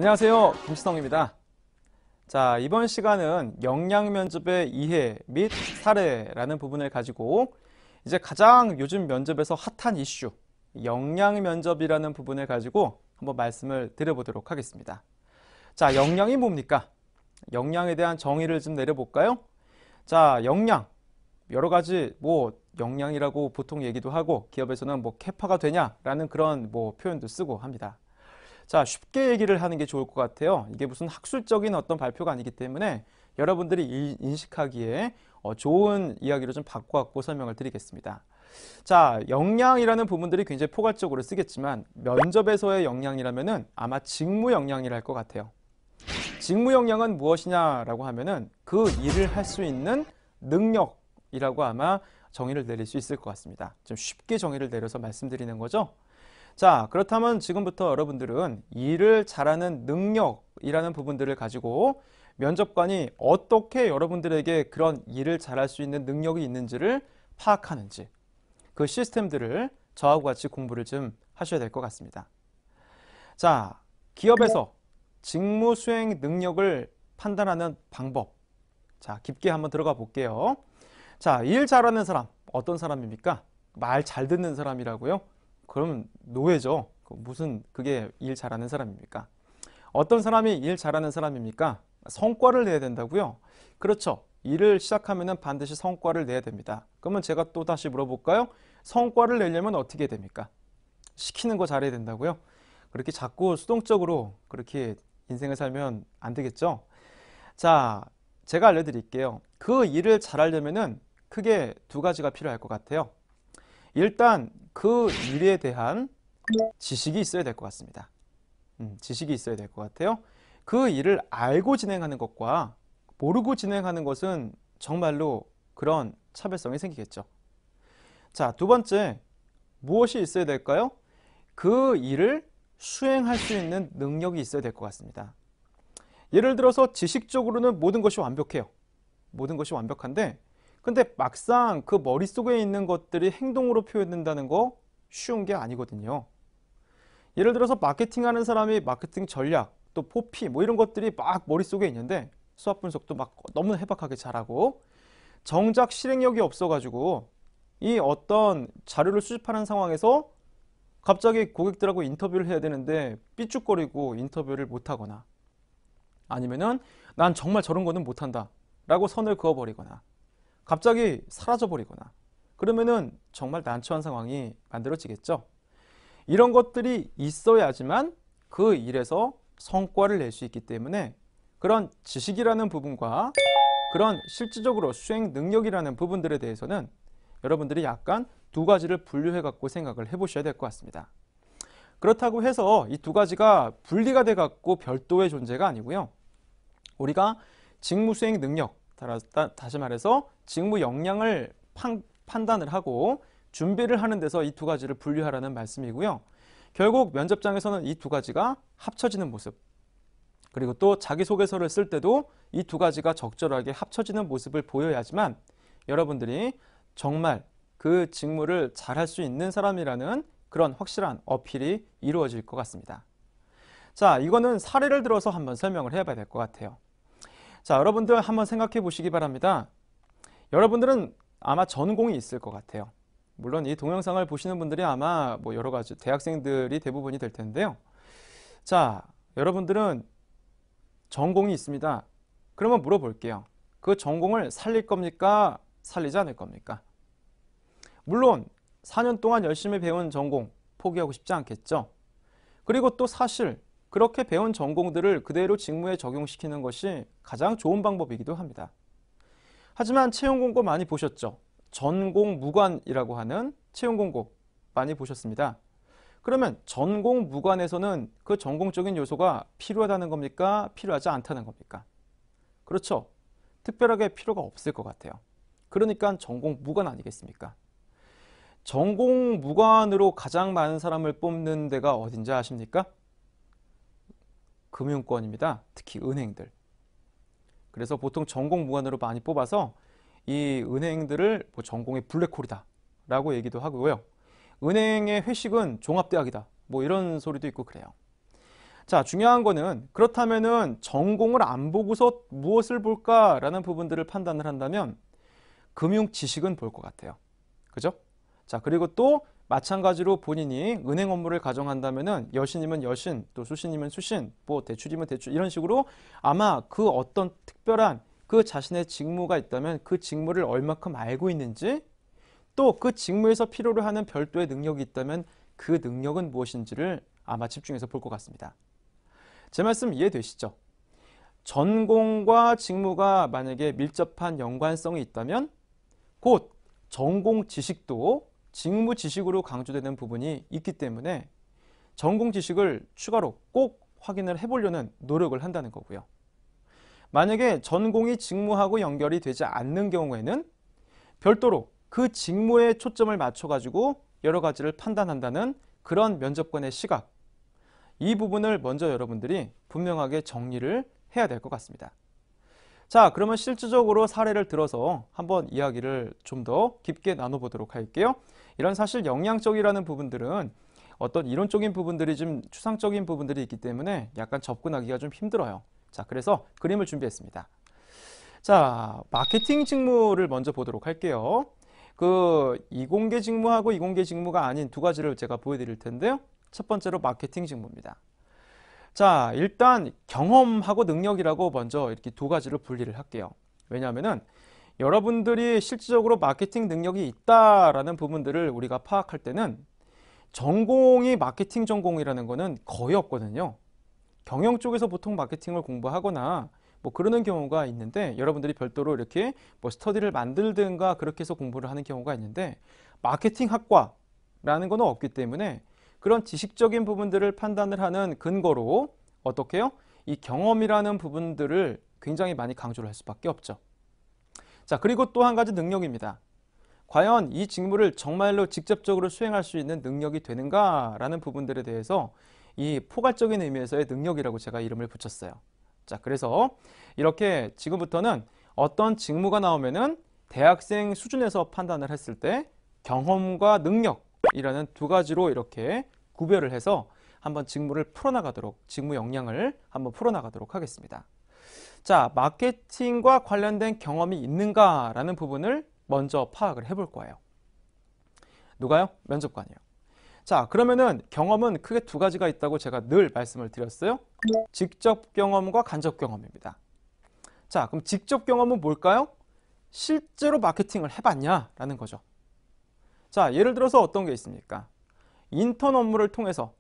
안녕하세요. 김시성입니다. 자, 이번 시간은 역량 면접의 이해 및 사례라는 부분을 가지고 이제 가장 요즘 면접에서 핫한 이슈, 역량 면접이라는 부분을 가지고 한번 말씀을 드려보도록 하겠습니다. 자, 역량이 뭡니까? 역량에 대한 정의를 좀 내려볼까요? 자, 역량. 여러 가지 역량이라고 보통 얘기도 하고 기업에서는 캐파가 되냐라는 그런 표현도 쓰고 합니다. 자, 쉽게 얘기를 하는 게 좋을 것 같아요. 이게 무슨 학술적인 어떤 발표가 아니기 때문에 여러분들이 인식하기에 좋은 이야기로 좀 바꿔갖고 설명을 드리겠습니다. 자, 역량이라는 부분들이 굉장히 포괄적으로 쓰겠지만 면접에서의 역량이라면은 아마 직무 역량이라 할 것 같아요. 직무 역량은 무엇이냐라고 하면은 그 일을 할 수 있는 능력이라고 아마 정의를 내릴 수 있을 것 같습니다. 좀 쉽게 정의를 내려서 말씀드리는 거죠. 자, 그렇다면 지금부터 여러분들은 일을 잘하는 능력이라는 부분들을 가지고 면접관이 어떻게 여러분들에게 그런 일을 잘할 수 있는 능력이 있는지를 파악하는지 그 시스템들을 저하고 같이 공부를 좀 하셔야 될 것 같습니다. 자, 기업에서 직무 수행 능력을 판단하는 방법. 자, 깊게 한번 들어가 볼게요. 자, 일 잘하는 사람, 어떤 사람입니까? 말 잘 듣는 사람이라고요? 그러면 노예죠. 무슨 그게 일 잘하는 사람입니까? 어떤 사람이 일 잘하는 사람입니까? 성과를 내야 된다고요? 그렇죠. 일을 시작하면 반드시 성과를 내야 됩니다. 그러면 제가 또 다시 물어볼까요? 성과를 내려면 어떻게 됩니까? 시키는 거 잘해야 된다고요? 그렇게 자꾸 수동적으로 그렇게 인생을 살면 안 되겠죠? 자, 제가 알려드릴게요. 그 일을 잘하려면은 크게 두 가지가 필요할 것 같아요. 일단 그 일에 대한 지식이 있어야 될 것 같습니다. 지식이 있어야 될 것 같아요. 그 일을 알고 진행하는 것과 모르고 진행하는 것은 정말로 그런 차별성이 생기겠죠. 자, 두 번째, 무엇이 있어야 될까요? 그 일을 수행할 수 있는 능력이 있어야 될 것 같습니다. 예를 들어서 지식적으로는 모든 것이 완벽해요. 모든 것이 완벽한데 근데 막상 그 머릿속에 있는 것들이 행동으로 표현된다는 거 쉬운 게 아니거든요. 예를 들어서 마케팅하는 사람이 마케팅 전략, 또 포피 이런 것들이 막 머릿속에 있는데 수학 분석도 막 너무 해박하게 잘하고 정작 실행력이 없어가지고 이 어떤 자료를 수집하는 상황에서 갑자기 고객들하고 인터뷰를 해야 되는데 삐죽거리고 인터뷰를 못하거나 아니면은 난 정말 저런 거는 못한다 라고 선을 그어버리거나 갑자기 사라져버리거나 그러면은 정말 난처한 상황이 만들어지겠죠. 이런 것들이 있어야지만 그 일에서 성과를 낼 수 있기 때문에 그런 지식이라는 부분과 그런 실질적으로 수행 능력이라는 부분들에 대해서는 여러분들이 약간 두 가지를 분류해 갖고 생각을 해보셔야 될 것 같습니다. 그렇다고 해서 이 두 가지가 분리가 돼 갖고 별도의 존재가 아니고요. 우리가 직무 수행 능력, 다시 말해서 직무 역량을 판단을 하고 준비를 하는 데서 이 두 가지를 분류하라는 말씀이고요. 결국 면접장에서는 이 두 가지가 합쳐지는 모습 그리고 또 자기소개서를 쓸 때도 이 두 가지가 적절하게 합쳐지는 모습을 보여야지만 여러분들이 정말 그 직무를 잘할 수 있는 사람이라는 그런 확실한 어필이 이루어질 것 같습니다. 자, 이거는 사례를 들어서 한번 설명을 해봐야 될 것 같아요. 자, 여러분들 한번 생각해 보시기 바랍니다. 여러분들은 아마 전공이 있을 것 같아요. 물론 이 동영상을 보시는 분들이 아마 여러 가지 대학생들이 대부분이 될 텐데요. 자, 여러분들은 전공이 있습니다. 그러면 물어볼게요. 그 전공을 살릴 겁니까? 살리지 않을 겁니까? 물론 4년 동안 열심히 배운 전공 포기하고 싶지 않겠죠. 그리고 또 사실 그렇게 배운 전공들을 그대로 직무에 적용시키는 것이 가장 좋은 방법이기도 합니다. 하지만 채용 공고 많이 보셨죠? 전공 무관이라고 하는 채용 공고 많이 보셨습니다. 그러면 전공 무관에서는 그 전공적인 요소가 필요하다는 겁니까? 필요하지 않다는 겁니까? 그렇죠. 특별하게 필요가 없을 것 같아요. 그러니까 전공 무관 아니겠습니까? 전공 무관으로 가장 많은 사람을 뽑는 데가 어딘지 아십니까? 금융권입니다. 특히 은행들. 그래서 보통 전공 무관으로 많이 뽑아서 이 은행들을 전공의 블랙홀이다 라고 얘기도 하고요. 은행의 회식은 종합대학이다 이런 소리도 있고 그래요. 자, 중요한 거는 그렇다면은 전공을 안 보고서 무엇을 볼까라는 부분들을 판단을 한다면 금융 지식은 볼 것 같아요. 그죠? 자, 그리고 또 마찬가지로 본인이 은행 업무를 가정한다면은 여신이면 여신, 또 수신이면 수신, 뭐 대출이면 대출 이런 식으로 아마 그 어떤 특별한 그 자신의 직무가 있다면 그 직무를 얼마큼 알고 있는지 또 그 직무에서 필요로 하는 별도의 능력이 있다면 그 능력은 무엇인지를 아마 집중해서 볼 것 같습니다. 제 말씀 이해되시죠? 전공과 직무가 만약에 밀접한 연관성이 있다면 곧 전공 지식도 직무 지식으로 강조되는 부분이 있기 때문에 전공 지식을 추가로 꼭 확인을 해보려는 노력을 한다는 거고요. 만약에 전공이 직무하고 연결이 되지 않는 경우에는 별도로 그 직무에 초점을 맞춰가지고 여러 가지를 판단한다는 그런 면접관의 시각, 이 부분을 먼저 여러분들이 분명하게 정리를 해야 될 것 같습니다. 자, 그러면 실질적으로 사례를 들어서 한번 이야기를 좀 더 깊게 나눠보도록 할게요. 이런 사실 영양적이라는 부분들은 어떤 이론적인 부분들이 좀 추상적인 부분들이 있기 때문에 약간 접근하기가 좀 힘들어요. 자, 그래서 그림을 준비했습니다. 자, 마케팅 직무를 먼저 보도록 할게요. 그 이공계 직무하고 이공계 직무가 아닌 두 가지를 제가 보여드릴 텐데요. 첫 번째로 마케팅 직무입니다. 자, 일단 경험하고 능력이라고 먼저 이렇게 두 가지로 분리를 할게요. 왜냐하면은 여러분들이 실질적으로 마케팅 능력이 있다라는 부분들을 우리가 파악할 때는 전공이 마케팅 전공이라는 거는 거의 없거든요. 경영 쪽에서 보통 마케팅을 공부하거나 뭐 그러는 경우가 있는데 여러분들이 별도로 이렇게 뭐 스터디를 만들든가 그렇게 해서 공부를 하는 경우가 있는데 마케팅 학과라는 거는 없기 때문에 그런 지식적인 부분들을 판단을 하는 근거로 어떻게 해요? 이 경험이라는 부분들을 굉장히 많이 강조를 할 수밖에 없죠. 자, 그리고 또 한 가지 능력입니다. 과연 이 직무를 정말로 직접적으로 수행할 수 있는 능력이 되는가라는 부분들에 대해서 이 포괄적인 의미에서의 능력이라고 제가 이름을 붙였어요. 자, 그래서 이렇게 지금부터는 어떤 직무가 나오면은 대학생 수준에서 판단을 했을 때 경험과 능력이라는 두 가지로 이렇게 구별을 해서 한번 직무를 풀어나가도록, 직무 역량을 한번 풀어나가도록 하겠습니다. 자, 마케팅과 관련된 경험이 있는가라는 부분을 먼저 파악을 해볼 거예요. 누가요? 면접관이요. 자, 그러면은 경험은 크게 두 가지가 있다고 제가 늘 말씀을 드렸어요. 직접 경험과 간접 경험입니다. 자, 그럼 직접 경험은 뭘까요? 실제로 마케팅을 해봤냐라는 거죠. 자, 예를 들어서 어떤 게 있습니까? 인턴 업무를 통해서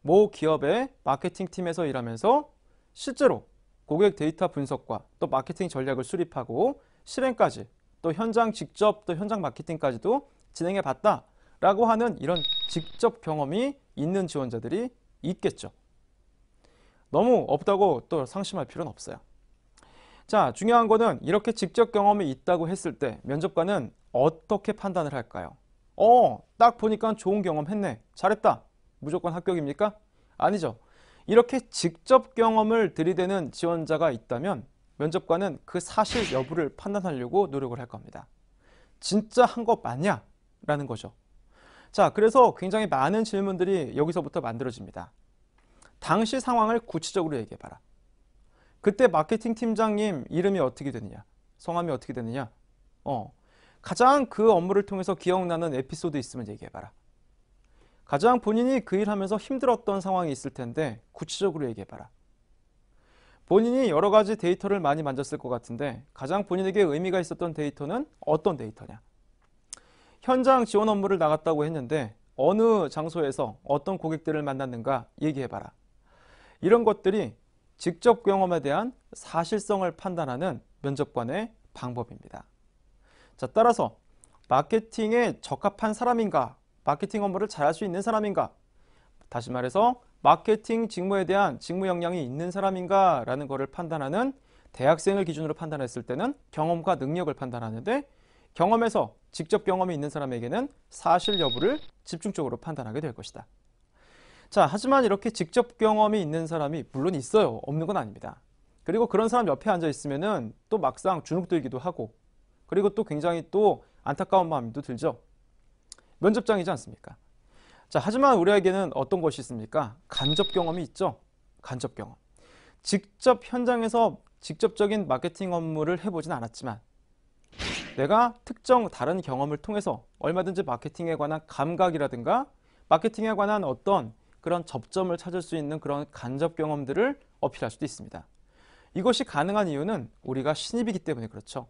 모 기업의 마케팅 팀에서 일하면서 실제로 고객 데이터 분석과 또 마케팅 전략을 수립하고 실행까지 또 현장 직접 또 현장 마케팅까지도 진행해 봤다라고 하는 이런 직접 경험이 있는 지원자들이 있겠죠. 너무 없다고 또 상심할 필요는 없어요. 자, 중요한 거는 이렇게 직접 경험이 있다고 했을 때 면접관은 어떻게 판단을 할까요? 딱 보니까 좋은 경험 했네. 잘했다. 무조건 합격입니까? 아니죠. 이렇게 직접 경험을 들이대는 지원자가 있다면 면접관은 그 사실 여부를 판단하려고 노력을 할 겁니다. 진짜 한 거 맞냐? 라는 거죠. 자, 그래서 굉장히 많은 질문들이 여기서부터 만들어집니다. 당시 상황을 구체적으로 얘기해봐라. 그때 마케팅 팀장님 이름이 어떻게 되느냐? 성함이 어떻게 되느냐? 가장 그 업무를 통해서 기억나는 에피소드 있으면 얘기해봐라. 가장 본인이 그 일하면서 힘들었던 상황이 있을 텐데 구체적으로 얘기해봐라. 본인이 여러 가지 데이터를 많이 만졌을 것 같은데 가장 본인에게 의미가 있었던 데이터는 어떤 데이터냐? 현장 지원 업무를 나갔다고 했는데 어느 장소에서 어떤 고객들을 만났는가 얘기해봐라. 이런 것들이 직접 경험에 대한 사실성을 판단하는 면접관의 방법입니다. 자, 따라서 마케팅에 적합한 사람인가? 마케팅 업무를 잘할 수 있는 사람인가? 다시 말해서 마케팅 직무에 대한 직무 역량이 있는 사람인가? 라는 것을 판단하는 대학생을 기준으로 판단했을 때는 경험과 능력을 판단하는데 경험에서 직접 경험이 있는 사람에게는 사실 여부를 집중적으로 판단하게 될 것이다. 자, 하지만 이렇게 직접 경험이 있는 사람이 물론 있어요. 없는 건 아닙니다. 그리고 그런 사람 옆에 앉아 있으면은 또 막상 주눅 들기도 하고 그리고 또 굉장히 또 안타까운 마음도 들죠. 면접장이지 않습니까? 자, 하지만 우리에게는 어떤 것이 있습니까? 간접 경험이 있죠. 간접 경험. 직접 현장에서 직접적인 마케팅 업무를 해보진 않았지만 내가 특정 다른 경험을 통해서 얼마든지 마케팅에 관한 감각이라든가 마케팅에 관한 어떤 그런 접점을 찾을 수 있는 그런 간접 경험들을 어필할 수도 있습니다. 이것이 가능한 이유는 우리가 신입이기 때문에 그렇죠.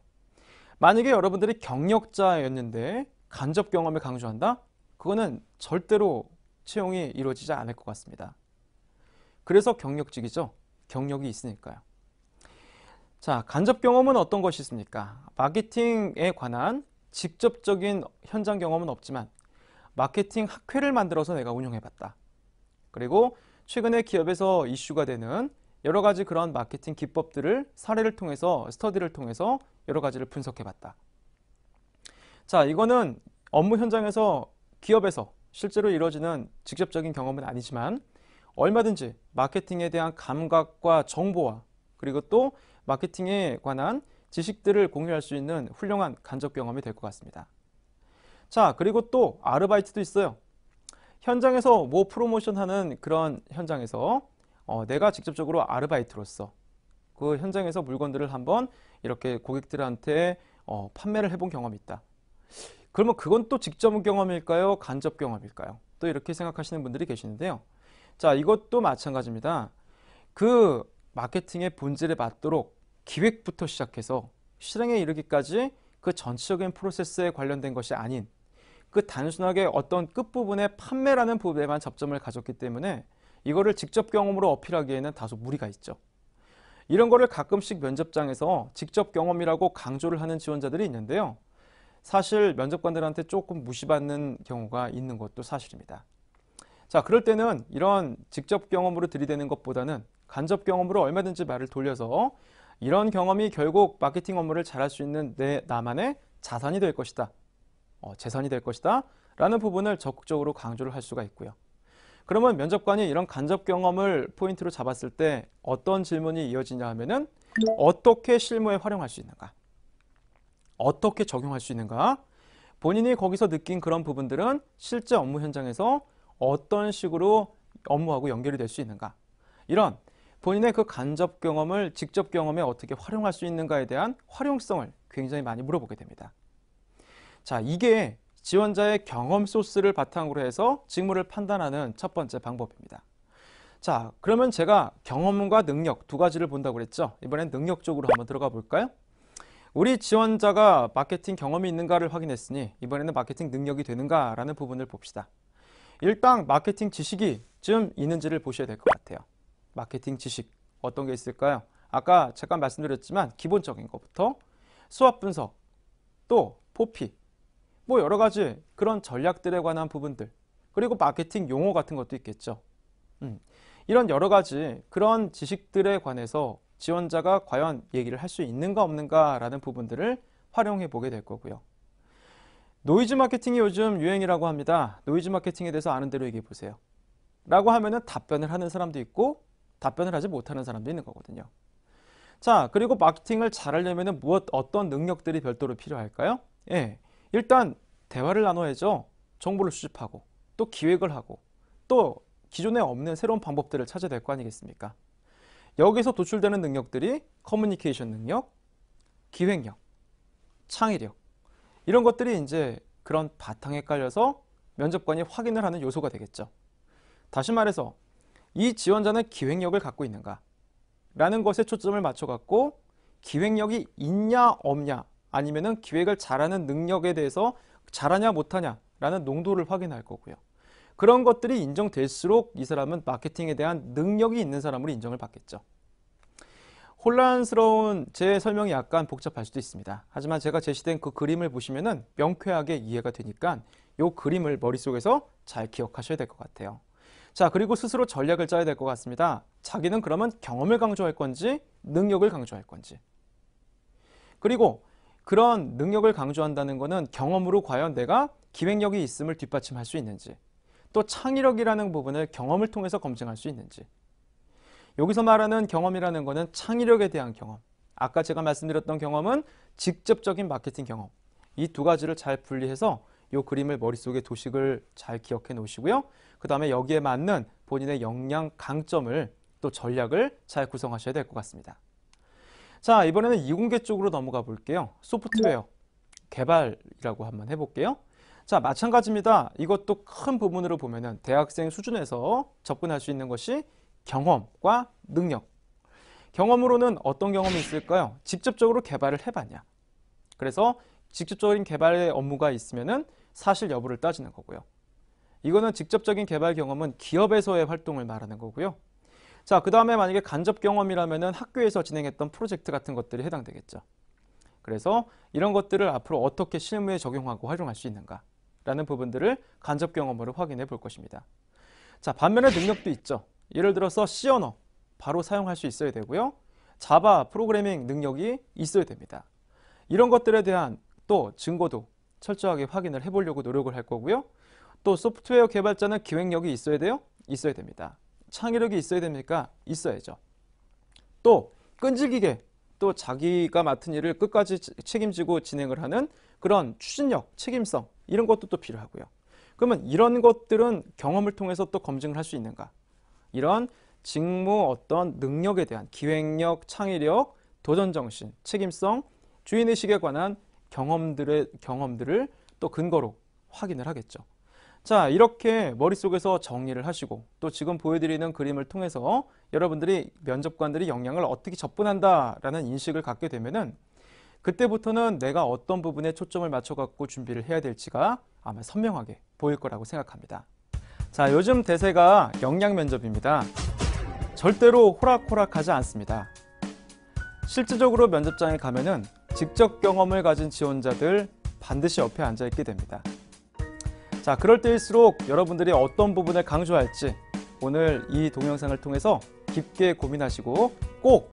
만약에 여러분들이 경력자였는데 간접 경험을 강조한다? 그거는 절대로 채용이 이루어지지 않을 것 같습니다. 그래서 경력직이죠. 경력이 있으니까요. 자, 간접 경험은 어떤 것이 있습니까? 마케팅에 관한 직접적인 현장 경험은 없지만 마케팅 학회를 만들어서 내가 운영해봤다. 그리고 최근에 기업에서 이슈가 되는 여러 가지 그런 마케팅 기법들을 사례를 통해서 스터디를 통해서 여러 가지를 분석해봤다. 자, 이거는 업무 현장에서 기업에서 실제로 이루어지는 직접적인 경험은 아니지만 얼마든지 마케팅에 대한 감각과 정보와 그리고 또 마케팅에 관한 지식들을 공유할 수 있는 훌륭한 간접 경험이 될 것 같습니다. 자, 그리고 또 아르바이트도 있어요. 현장에서 뭐 프로모션 하는 그런 현장에서 내가 직접적으로 아르바이트로서 그 현장에서 물건들을 한번 이렇게 고객들한테 판매를 해본 경험이 있다. 그러면 그건 또 직접 경험일까요? 간접 경험일까요? 또 이렇게 생각하시는 분들이 계시는데요. 자, 이것도 마찬가지입니다. 그 마케팅의 본질에 맞도록 기획부터 시작해서 실행에 이르기까지 그 전체적인 프로세스에 관련된 것이 아닌 그 단순하게 어떤 끝부분의 판매라는 부분에만 접점을 가졌기 때문에 이거를 직접 경험으로 어필하기에는 다소 무리가 있죠. 이런 거를 가끔씩 면접장에서 직접 경험이라고 강조를 하는 지원자들이 있는데요. 사실 면접관들한테 조금 무시받는 경우가 있는 것도 사실입니다. 자, 그럴 때는 이런 직접 경험으로 들이대는 것보다는 간접 경험으로 얼마든지 말을 돌려서 이런 경험이 결국 마케팅 업무를 잘할 수 있는 나만의 자산이 될 것이다. 재산이 될 것이다. 라는 부분을 적극적으로 강조를 할 수가 있고요. 그러면 면접관이 이런 간접 경험을 포인트로 잡았을 때 어떤 질문이 이어지냐 하면은 어떻게 실무에 활용할 수 있는가? 어떻게 적용할 수 있는가? 본인이 거기서 느낀 그런 부분들은 실제 업무 현장에서 어떤 식으로 업무하고 연결이 될 수 있는가? 이런 본인의 그 간접 경험을 직접 경험에 어떻게 활용할 수 있는가에 대한 활용성을 굉장히 많이 물어보게 됩니다. 자, 이게 지원자의 경험 소스를 바탕으로 해서 직무를 판단하는 첫 번째 방법입니다. 자, 그러면 제가 경험과 능력 두 가지를 본다고 그랬죠? 이번엔 능력 쪽으로 한번 들어가 볼까요? 우리 지원자가 마케팅 경험이 있는가를 확인했으니 이번에는 마케팅 능력이 되는가라는 부분을 봅시다. 일단 마케팅 지식이 좀 있는지를 보셔야 될 것 같아요. 마케팅 지식 어떤 게 있을까요? 아까 잠깐 말씀드렸지만 기본적인 것부터 수업 분석, 또 포피, 뭐 여러 가지 그런 전략들에 관한 부분들, 그리고 마케팅 용어 같은 것도 있겠죠. 이런 여러 가지 그런 지식들에 관해서 지원자가 과연 얘기를 할 수 있는가 없는가라는 부분들을 활용해 보게 될 거고요. 노이즈 마케팅이 요즘 유행이라고 합니다. 노이즈 마케팅에 대해서 아는 대로 얘기해 보세요. 라고 하면은 답변을 하는 사람도 있고 답변을 하지 못하는 사람도 있는 거거든요. 자, 그리고 마케팅을 잘하려면은 어떤 능력들이 별도로 필요할까요? 예, 일단 대화를 나눠야죠. 정보를 수집하고 또 기획을 하고 또 기존에 없는 새로운 방법들을 찾아야 될 거 아니겠습니까? 여기서 도출되는 능력들이 커뮤니케이션 능력, 기획력, 창의력 이런 것들이 이제 그런 바탕에 깔려서 면접관이 확인을 하는 요소가 되겠죠. 다시 말해서 이 지원자는 기획력을 갖고 있는가? 라는 것에 초점을 맞춰갖고 기획력이 있냐 없냐 아니면은 기획을 잘하는 능력에 대해서 잘하냐 못하냐 라는 농도를 확인할 거고요. 그런 것들이 인정될수록 이 사람은 마케팅에 대한 능력이 있는 사람으로 인정을 받겠죠. 혼란스러운 제 설명이 약간 복잡할 수도 있습니다. 하지만 제가 제시된 그 그림을 보시면은 명쾌하게 이해가 되니까 이 그림을 머릿속에서 잘 기억하셔야 될 것 같아요. 자, 그리고 스스로 전략을 짜야 될 것 같습니다. 자기는 그러면 경험을 강조할 건지 능력을 강조할 건지. 그리고 그런 능력을 강조한다는 것은 경험으로 과연 내가 기획력이 있음을 뒷받침할 수 있는지, 또 창의력이라는 부분을 경험을 통해서 검증할 수 있는지. 여기서 말하는 경험이라는 것은 창의력에 대한 경험. 아까 제가 말씀드렸던 경험은 직접적인 마케팅 경험. 이 두 가지를 잘 분리해서 이 그림을 머릿속에 도식을 잘 기억해 놓으시고요. 그 다음에 여기에 맞는 본인의 역량, 강점을 또 전략을 잘 구성하셔야 될 것 같습니다. 자, 이번에는 이공계 쪽으로 넘어가 볼게요. 소프트웨어 개발이라고 한번 해볼게요. 자, 마찬가지입니다. 이것도 큰 부분으로 보면은 대학생 수준에서 접근할 수 있는 것이 경험과 능력. 경험으로는 어떤 경험이 있을까요? 직접적으로 개발을 해봤냐. 그래서 직접적인 개발의 업무가 있으면은 사실 여부를 따지는 거고요. 이거는 직접적인 개발 경험은 기업에서의 활동을 말하는 거고요. 자, 그 다음에 만약에 간접 경험이라면은 학교에서 진행했던 프로젝트 같은 것들이 해당되겠죠. 그래서 이런 것들을 앞으로 어떻게 실무에 적용하고 활용할 수 있는가 라는 부분들을 간접 경험으로 확인해 볼 것입니다. 자, 반면에 능력도 있죠. 예를 들어서 C 언어 바로 사용할 수 있어야 되고요. 자바 프로그래밍 능력이 있어야 됩니다. 이런 것들에 대한 또 증거도 철저하게 확인을 해보려고 노력을 할 거고요. 또 소프트웨어 개발자는 기획력이 있어야 돼요? 있어야 됩니다. 창의력이 있어야 됩니까? 있어야죠. 또 끈질기게 또 자기가 맡은 일을 끝까지 책임지고 진행을 하는 그런 추진력, 책임성 이런 것도 또 필요하고요. 그러면 이런 것들은 경험을 통해서 또 검증을 할 수 있는가? 이런 직무 어떤 능력에 대한 기획력, 창의력, 도전정신, 책임성, 주인의식에 관한 경험들을 또 근거로 확인을 하겠죠. 자, 이렇게 머릿속에서 정리를 하시고 또 지금 보여드리는 그림을 통해서 여러분들이 면접관들이 역량을 어떻게 접근한다라는 인식을 갖게 되면은 그때부터는 내가 어떤 부분에 초점을 맞춰갖고 준비를 해야 될지가 아마 선명하게 보일 거라고 생각합니다. 자, 요즘 대세가 역량 면접입니다. 절대로 호락호락하지 않습니다. 실질적으로 면접장에 가면은 직접 경험을 가진 지원자들 반드시 옆에 앉아 있게 됩니다. 자, 그럴 때일수록 여러분들이 어떤 부분을 강조할지 오늘 이 동영상을 통해서 깊게 고민하시고 꼭